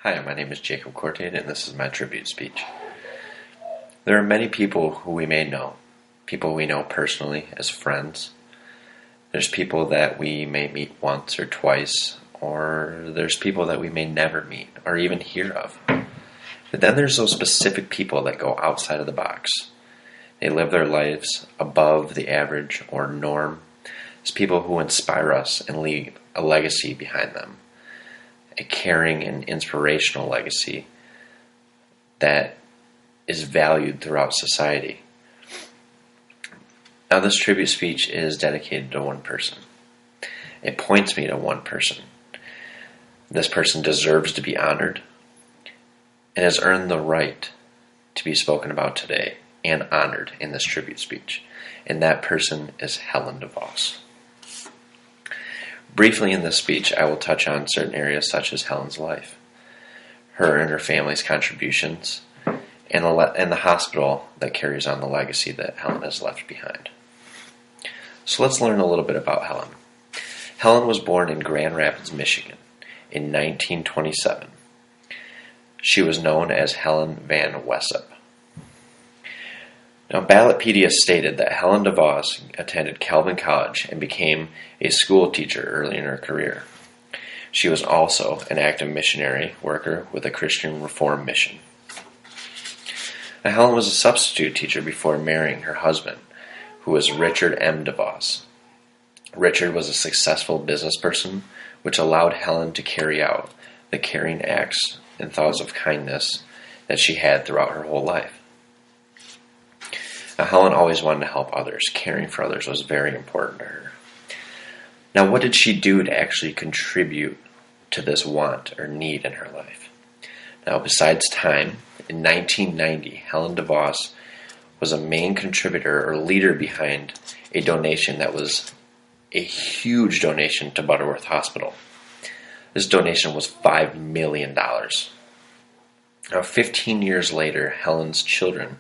Hi, my name is Jacob Courtier, and this is my tribute speech. There are many people who we may know, people we know personally as friends. There's people that we may meet once or twice, or there's people that we may never meet or even hear of. But then there's those specific people that go outside of the box. They live their lives above the average or norm. It's people who inspire us and leave a legacy behind them. A caring and inspirational legacy that is valued throughout society. Now, this tribute speech is dedicated to one person. It points me to one person. This person deserves to be honored and has earned the right to be spoken about today and honored in this tribute speech. And that person is Helen DeVos. Briefly in this speech, I will touch on certain areas such as Helen's life, her and her family's contributions, and the hospital that carries on the legacy that Helen has left behind. So let's learn a little bit about Helen. Helen was born in Grand Rapids, Michigan in 1927. She was known as Helen Van Wessep. Now, Ballotpedia stated that Helen DeVos attended Calvin College and became a school teacher early in her career. She was also an active missionary worker with a Christian Reform mission. Now, Helen was a substitute teacher before marrying her husband, who was Richard M. DeVos. Richard was a successful business person, which allowed Helen to carry out the caring acts and thoughts of kindness that she had throughout her whole life. Now, Helen always wanted to help others. Caring for others was very important to her. Now, what did she do to actually contribute to this want or need in her life? Now, besides time, in 1990, Helen DeVos was a main contributor or leader behind a donation that was a huge donation to Butterworth Hospital. This donation was $5 million. Now, 15 years later, Helen's children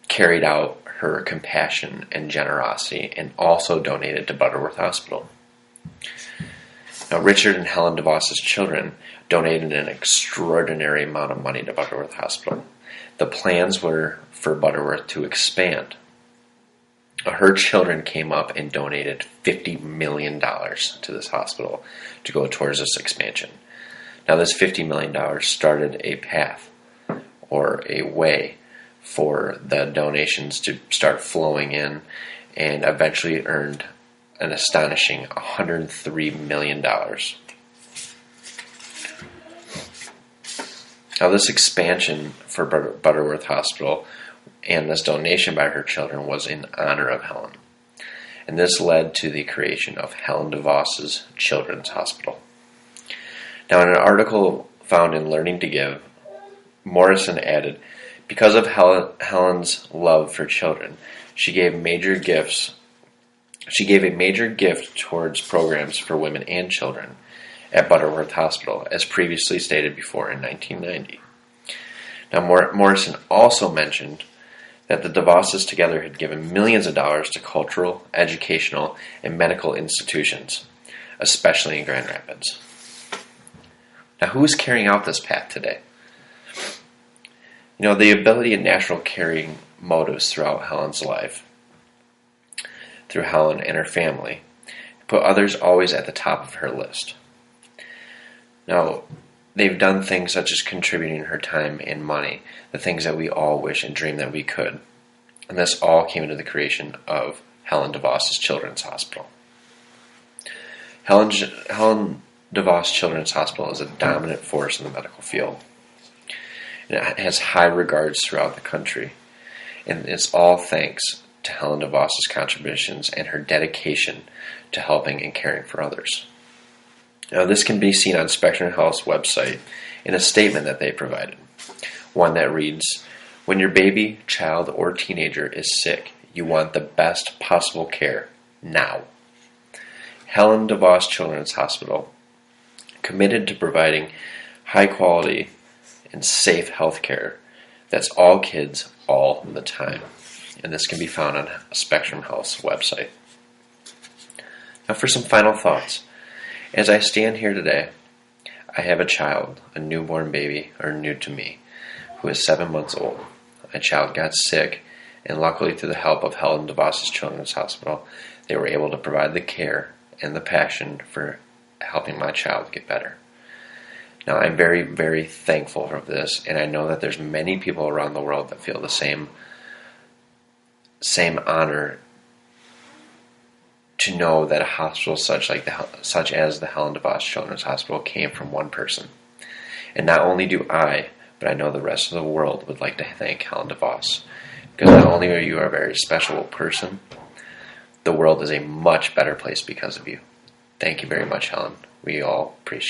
carried out her compassion and generosity and also donated to Butterworth Hospital. Now, Richard and Helen DeVos' children donated an extraordinary amount of money to Butterworth Hospital. The plans were for Butterworth to expand. Her children came up and donated $50 million to this hospital to go towards this expansion. Now, this $50 million started a path or a way for the donations to start flowing in and eventually earned an astonishing $103 million. Now, this expansion for Butterworth Hospital and this donation by her children was in honor of Helen. And this led to the creation of Helen DeVos' Children's Hospital. Now, in an article found in Learning to Give, Morrison added, because of Helen's love for children, she gave a major gift towards programs for women and children at Butterworth Hospital, as previously stated before in 1990. Now, Morrison also mentioned that the DeVos's together had given millions of dollars to cultural, educational, and medical institutions, especially in Grand Rapids. Now, who is carrying out this path today? The ability and natural caring motives throughout Helen's life, through Helen and her family, put others always at the top of her list. Now, they've done things such as contributing her time and money, the things that we all wish and dream that we could. And this all came into the creation of Helen DeVos' Children's Hospital. Helen DeVos Children's Hospital is a dominant force in the medical field. It has high regards throughout the country, and it's all thanks to Helen DeVos' contributions and her dedication to helping and caring for others. Now, this can be seen on Spectrum Health's website in a statement that they provided, one that reads, "When your baby, child, or teenager is sick, you want the best possible care now." Helen DeVos Children's Hospital, committed to providing high quality and safe health care that's all kids all the time. And this can be found on Spectrum Health's website. Now for some final thoughts. As I stand here today, I have a child, a newborn baby, or new to me, who is 7 months old. My child got sick, and luckily through the help of Helen DeVos's Children's Hospital, they were able to provide the care and the passion for helping my child get better. Now, I'm very, very thankful for this, and I know that there's many people around the world that feel the same honor to know that a hospital such as the Helen DeVos Children's Hospital came from one person. And not only do I, but I know the rest of the world would like to thank Helen DeVos, because not only are you a very special person, the world is a much better place because of you. Thank you very much, Helen. We all appreciate it.